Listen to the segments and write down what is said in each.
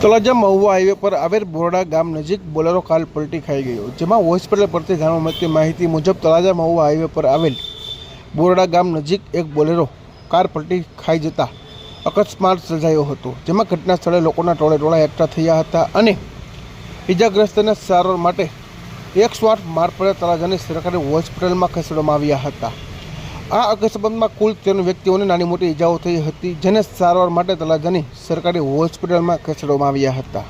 Talaja Mahuva highway પર આવેલ બોરડા ગામ નજીક બોલેરો કાર પલટી ખાઈ ગયો, જેમાં હોસ્પિટલ પરથી જાણવા મળતી માહિતી મુજબ તળાજા મહુવા હાઈવે પર આવેલ બોરડા ગામ નજીક એક બોલેરો કાર પલટી ખાઈ જતા અકસ્માત સર્જાયો હતો, જેમાં ઘટના સ્થળે લોકોના ટોળે એકઠા થયા હતા અને ઇજાગ્રસ્તને સારવાર માટે 108 મારફતે તળાજાની સરકારી હોસ્પિટલમાં ખસેડવામાં આવ્યા હતા। આ અકસ્માતમાં કુલ 3 વ્યક્તિઓને નાની મોટી ઇજાઓ થઈ હતી, જેને સારવાર માટે તળાજાની સરકારી હોસ્પિટલમાં ખસેડવામાં આવ્યા હતા।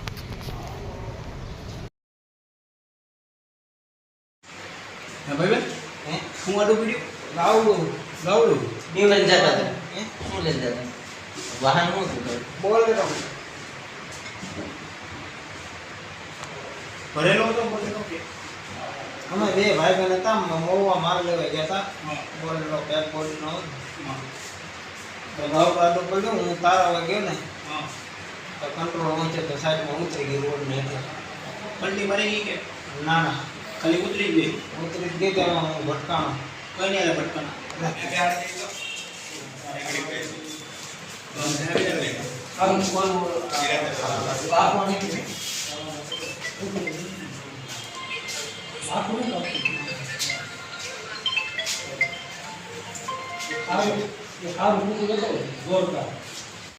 અમે બે ભાઈ બહેન હતા, મોવા માર લેવા ગયા હતા। બોલેરો પેક બોડીનો તો ભાવ કાઢો પડ્યો, હું તારા ગયો ને તો કંટ્રોલ વચ્ચે તો સાઈડમાં ઉતરી ગઈ રોડ ને એટલે પલટી મારી ગઈ કે ના ના ખાલી ઉતરી ગઈ ત્યાં હું ભટકાણો કઈ નહીં આલે ભટકાના જોરદાર